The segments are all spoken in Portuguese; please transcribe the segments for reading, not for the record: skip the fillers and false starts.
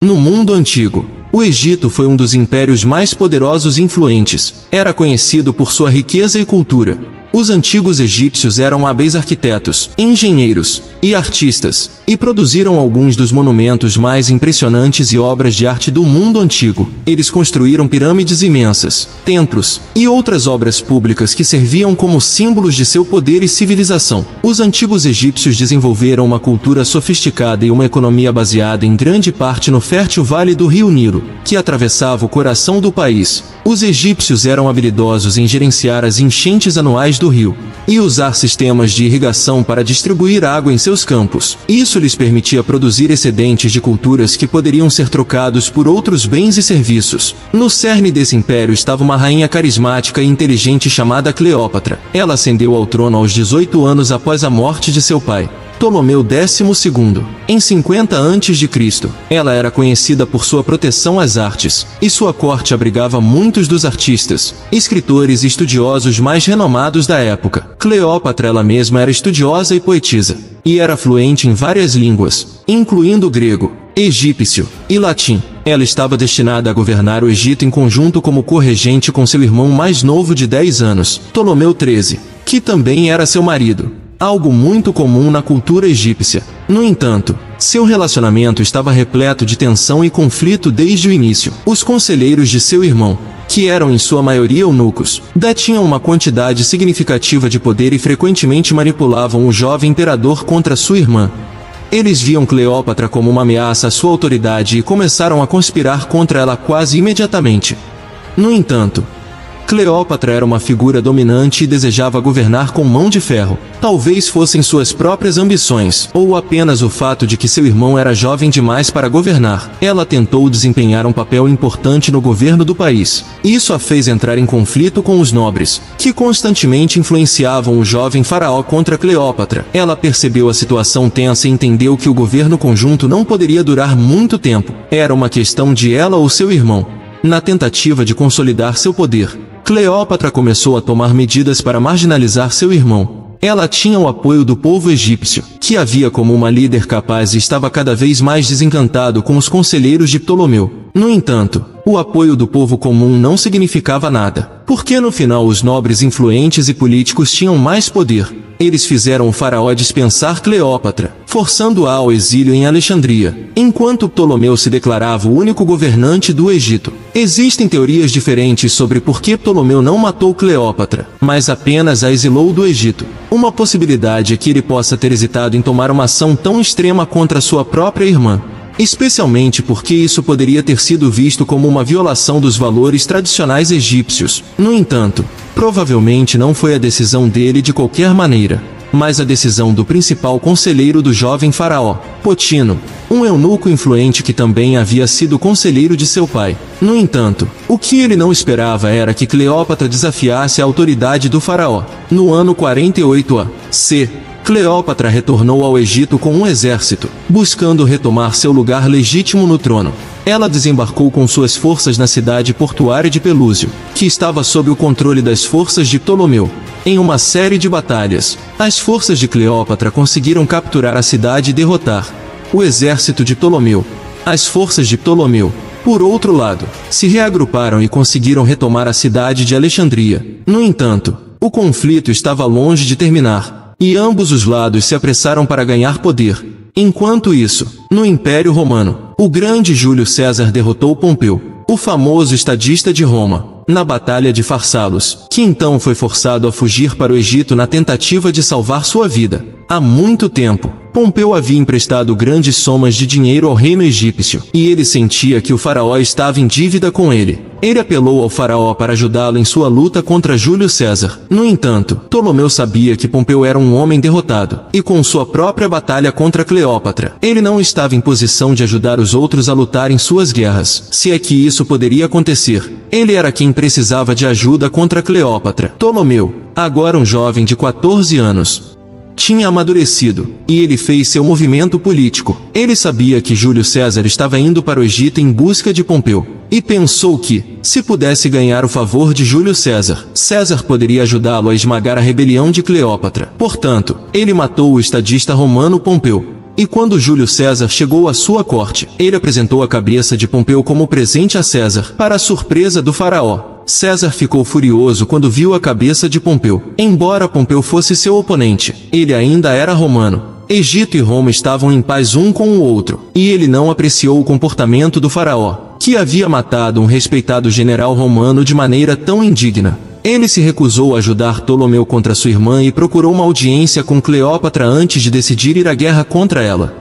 No mundo antigo, o Egito foi um dos impérios mais poderosos e influentes. Era conhecido por sua riqueza e cultura. Os antigos egípcios eram hábeis arquitetos, engenheiros e artistas, e produziram alguns dos monumentos mais impressionantes e obras de arte do mundo antigo. Eles construíram pirâmides imensas, templos e outras obras públicas que serviam como símbolos de seu poder e civilização. Os antigos egípcios desenvolveram uma cultura sofisticada e uma economia baseada em grande parte no fértil vale do rio Nilo, que atravessava o coração do país. Os egípcios eram habilidosos em gerenciar as enchentes anuais do rio e usar sistemas de irrigação para distribuir água em seus campos. Isso lhes permitia produzir excedentes de culturas que poderiam ser trocados por outros bens e serviços. No cerne desse império estava uma rainha carismática e inteligente chamada Cleópatra. Ela ascendeu ao trono aos 18 anos após a morte de seu pai, Ptolomeu XII, em 50 a.C. Ela era conhecida por sua proteção às artes, e sua corte abrigava muitos dos artistas, escritores e estudiosos mais renomados da época. Cleópatra ela mesma era estudiosa e poetisa, e era fluente em várias línguas, incluindo grego, egípcio e latim. Ela estava destinada a governar o Egito em conjunto como corregente com seu irmão mais novo de 10 anos, Ptolomeu XIII, que também era seu marido. Algo muito comum na cultura egípcia. No entanto, seu relacionamento estava repleto de tensão e conflito desde o início. Os conselheiros de seu irmão, que eram em sua maioria eunucos, detinham uma quantidade significativa de poder e frequentemente manipulavam o jovem imperador contra sua irmã. Eles viam Cleópatra como uma ameaça à sua autoridade e começaram a conspirar contra ela quase imediatamente. No entanto, Cleópatra era uma figura dominante e desejava governar com mão de ferro. Talvez fossem suas próprias ambições, ou apenas o fato de que seu irmão era jovem demais para governar. Ela tentou desempenhar um papel importante no governo do país. Isso a fez entrar em conflito com os nobres, que constantemente influenciavam o jovem faraó contra Cleópatra. Ela percebeu a situação tensa e entendeu que o governo conjunto não poderia durar muito tempo. Era uma questão de ela ou seu irmão. Na tentativa de consolidar seu poder, Cleópatra começou a tomar medidas para marginalizar seu irmão. Ela tinha o apoio do povo egípcio, que a via como uma líder capaz e estava cada vez mais desencantado com os conselheiros de Ptolomeu. No entanto, o apoio do povo comum não significava nada, porque no final os nobres influentes e políticos tinham mais poder. Eles fizeram o faraó dispensar Cleópatra, forçando-a ao exílio em Alexandria, enquanto Ptolomeu se declarava o único governante do Egito. Existem teorias diferentes sobre por que Ptolomeu não matou Cleópatra, mas apenas a exilou do Egito. Uma possibilidade é que ele possa ter hesitado em tomar uma ação tão extrema contra sua própria irmã, especialmente porque isso poderia ter sido visto como uma violação dos valores tradicionais egípcios. No entanto, provavelmente não foi a decisão dele de qualquer maneira, mas a decisão do principal conselheiro do jovem faraó, Potino, um eunuco influente que também havia sido conselheiro de seu pai. No entanto, o que ele não esperava era que Cleópatra desafiasse a autoridade do faraó. No ano 48 a.C., Cleópatra retornou ao Egito com um exército, buscando retomar seu lugar legítimo no trono. Ela desembarcou com suas forças na cidade portuária de Pelúsio, que estava sob o controle das forças de Ptolomeu. Em uma série de batalhas, as forças de Cleópatra conseguiram capturar a cidade e derrotar o exército de Ptolomeu. As forças de Ptolomeu, por outro lado, se reagruparam e conseguiram retomar a cidade de Alexandria. No entanto, o conflito estava longe de terminar, e ambos os lados se apressaram para ganhar poder. Enquanto isso, no Império Romano, o grande Júlio César derrotou Pompeu, o famoso estadista de Roma, na Batalha de Farsalos, que então foi forçado a fugir para o Egito na tentativa de salvar sua vida. Há muito tempo, Pompeu havia emprestado grandes somas de dinheiro ao reino egípcio, e ele sentia que o faraó estava em dívida com ele. Ele apelou ao faraó para ajudá-lo em sua luta contra Júlio César. No entanto, Ptolomeu sabia que Pompeu era um homem derrotado, e com sua própria batalha contra Cleópatra, ele não estava em posição de ajudar os outros a lutar em suas guerras, se é que isso poderia acontecer. Ele era quem precisava de ajuda contra Cleópatra. Ptolomeu, agora um jovem de 14 anos, tinha amadurecido, e ele fez seu movimento político. Ele sabia que Júlio César estava indo para o Egito em busca de Pompeu, e pensou que, se pudesse ganhar o favor de Júlio César, César poderia ajudá-lo a esmagar a rebelião de Cleópatra. Portanto, ele matou o estadista romano Pompeu. E quando Júlio César chegou à sua corte, ele apresentou a cabeça de Pompeu como presente a César, para a surpresa do faraó. César ficou furioso quando viu a cabeça de Pompeu. Embora Pompeu fosse seu oponente, ele ainda era romano. Egito e Roma estavam em paz um com o outro, e ele não apreciou o comportamento do faraó, que havia matado um respeitado general romano de maneira tão indigna. Ele se recusou a ajudar Ptolomeu contra sua irmã e procurou uma audiência com Cleópatra antes de decidir ir à guerra contra ela.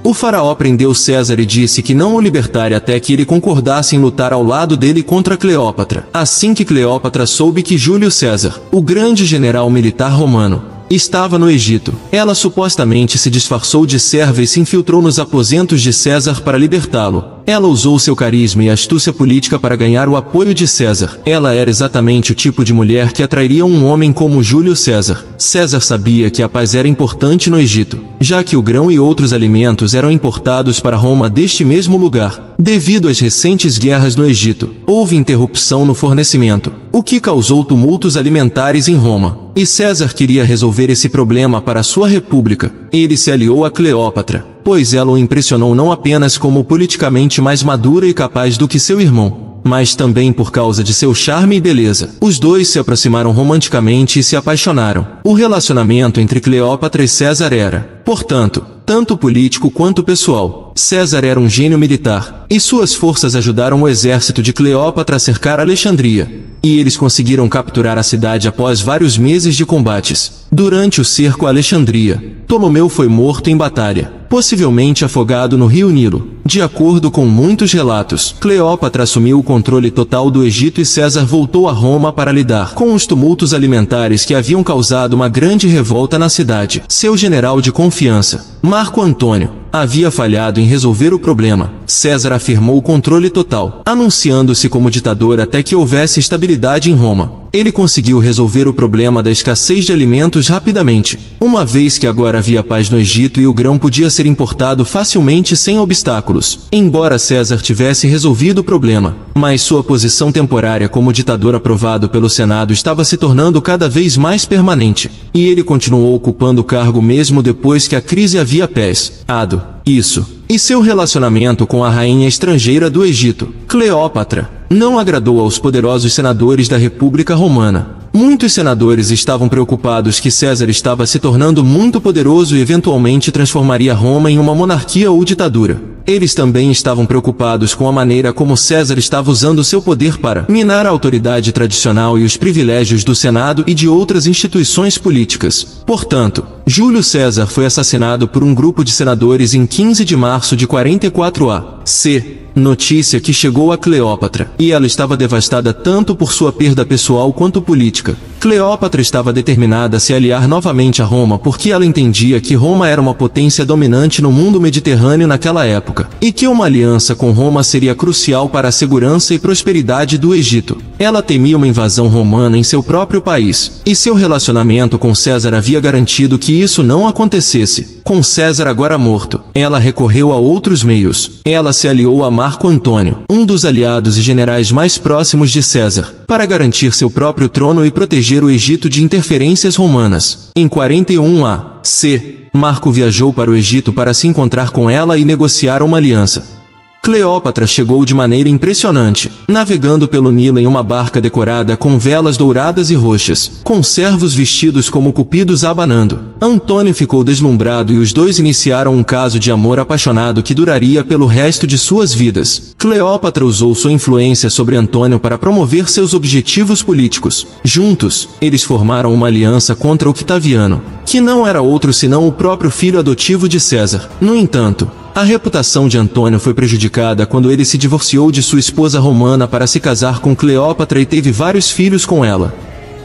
O faraó prendeu César e disse que não o libertaria até que ele concordasse em lutar ao lado dele contra Cleópatra. Assim que Cleópatra soube que Júlio César, o grande general militar romano, estava no Egito, ela supostamente se disfarçou de serva e se infiltrou nos aposentos de César para libertá-lo. Ela usou seu carisma e astúcia política para ganhar o apoio de César. Ela era exatamente o tipo de mulher que atrairia um homem como Júlio César. César sabia que a paz era importante no Egito, já que o grão e outros alimentos eram importados para Roma deste mesmo lugar. Devido às recentes guerras no Egito, houve interrupção no fornecimento, o que causou tumultos alimentares em Roma. E César queria resolver esse problema para sua república. Ele se aliou a Cleópatra, pois ela o impressionou não apenas como politicamente mais madura e capaz do que seu irmão, mas também por causa de seu charme e beleza. Os dois se aproximaram romanticamente e se apaixonaram. O relacionamento entre Cleópatra e César era, portanto, tanto político quanto pessoal. César era um gênio militar, e suas forças ajudaram o exército de Cleópatra a cercar Alexandria. E eles conseguiram capturar a cidade após vários meses de combates. Durante o cerco a Alexandria, Ptolomeu foi morto em batalha, possivelmente afogado no rio Nilo. De acordo com muitos relatos, Cleópatra assumiu o controle total do Egito e César voltou a Roma para lidar com os tumultos alimentares que haviam causado uma grande revolta na cidade. Seu general de confiança, Marco Antônio, havia falhado em resolver o problema. César afirmou o controle total, anunciando-se como ditador até que houvesse estabilidade em Roma. Ele conseguiu resolver o problema da escassez de alimentos rapidamente, uma vez que agora havia paz no Egito e o grão podia ser importado facilmente sem obstáculos. Embora César tivesse resolvido o problema, mas sua posição temporária como ditador aprovado pelo Senado estava se tornando cada vez mais permanente, e ele continuou ocupando o cargo mesmo depois que a crise havia pesado. E seu relacionamento com a rainha estrangeira do Egito, Cleópatra, não agradou aos poderosos senadores da República Romana. Muitos senadores estavam preocupados que César estava se tornando muito poderoso e eventualmente transformaria Roma em uma monarquia ou ditadura. Eles também estavam preocupados com a maneira como César estava usando seu poder para minar a autoridade tradicional e os privilégios do Senado e de outras instituições políticas. Portanto, Júlio César foi assassinado por um grupo de senadores em 15 de março de 44 a.C., notícia que chegou a Cleópatra, e ela estava devastada tanto por sua perda pessoal quanto política. Cleópatra estava determinada a se aliar novamente a Roma porque ela entendia que Roma era uma potência dominante no mundo mediterrâneo naquela época, e que uma aliança com Roma seria crucial para a segurança e prosperidade do Egito. Ela temia uma invasão romana em seu próprio país, e seu relacionamento com César havia garantido que isso não acontecesse. Com César agora morto, ela recorreu a outros meios. Ela se aliou a Marco Antônio, um dos aliados e generais mais próximos de César, para garantir seu próprio trono e proteger o Egito de interferências romanas. Em 41 a.C., Marco viajou para o Egito para se encontrar com ela e negociar uma aliança. Cleópatra chegou de maneira impressionante, navegando pelo Nilo em uma barca decorada com velas douradas e roxas, com servos vestidos como cupidos abanando. Antônio ficou deslumbrado e os dois iniciaram um caso de amor apaixonado que duraria pelo resto de suas vidas. Cleópatra usou sua influência sobre Antônio para promover seus objetivos políticos. Juntos, eles formaram uma aliança contra Octaviano, que não era outro senão o próprio filho adotivo de César. No entanto, a reputação de Antônio foi prejudicada quando ele se divorciou de sua esposa romana para se casar com Cleópatra e teve vários filhos com ela,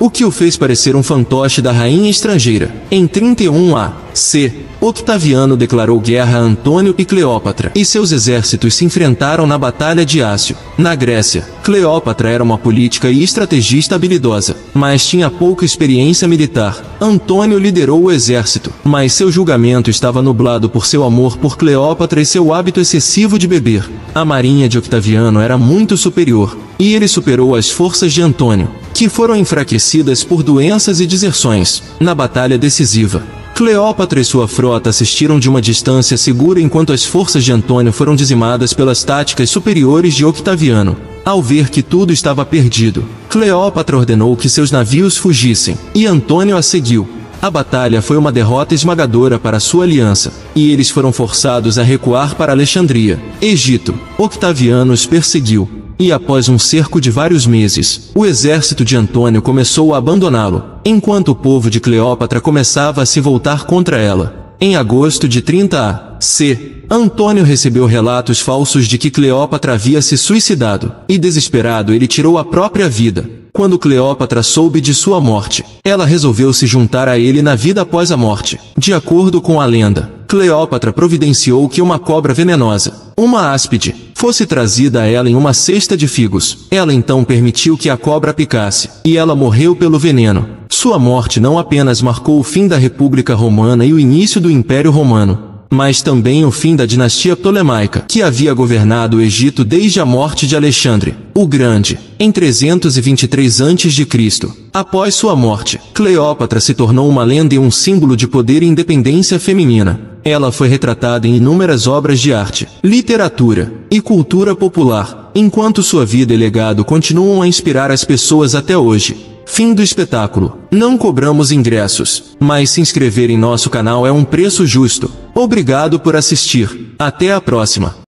o que o fez parecer um fantoche da rainha estrangeira. Em 31 a.C., Octaviano declarou guerra a Antônio e Cleópatra, e seus exércitos se enfrentaram na Batalha de Ácio, na Grécia. Cleópatra era uma política e estrategista habilidosa, mas tinha pouca experiência militar. Antônio liderou o exército, mas seu julgamento estava nublado por seu amor por Cleópatra e seu hábito excessivo de beber. A marinha de Octaviano era muito superior, e ele superou as forças de Antônio, que foram enfraquecidas por doenças e deserções. Na batalha decisiva, Cleópatra e sua frota assistiram de uma distância segura enquanto as forças de Antônio foram dizimadas pelas táticas superiores de Octaviano. Ao ver que tudo estava perdido, Cleópatra ordenou que seus navios fugissem, e Antônio a seguiu. A batalha foi uma derrota esmagadora para sua aliança, e eles foram forçados a recuar para Alexandria, Egito. Octaviano os perseguiu, e após um cerco de vários meses, o exército de Antônio começou a abandoná-lo, enquanto o povo de Cleópatra começava a se voltar contra ela. Em agosto de 30 a.C., Antônio recebeu relatos falsos de que Cleópatra havia se suicidado, e desesperado ele tirou a própria vida. Quando Cleópatra soube de sua morte, ela resolveu se juntar a ele na vida após a morte. De acordo com a lenda, Cleópatra providenciou que uma cobra venenosa, uma áspide, fosse trazida a ela em uma cesta de figos. Ela então permitiu que a cobra picasse, e ela morreu pelo veneno. Sua morte não apenas marcou o fim da República Romana e o início do Império Romano, mas também o fim da dinastia Ptolemaica, que havia governado o Egito desde a morte de Alexandre o Grande, em 323 a.C. Após sua morte, Cleópatra se tornou uma lenda e um símbolo de poder e independência feminina. Ela foi retratada em inúmeras obras de arte, literatura e cultura popular, enquanto sua vida e legado continuam a inspirar as pessoas até hoje. Fim do espetáculo. Não cobramos ingressos, mas se inscrever em nosso canal é um preço justo. Obrigado por assistir. Até a próxima.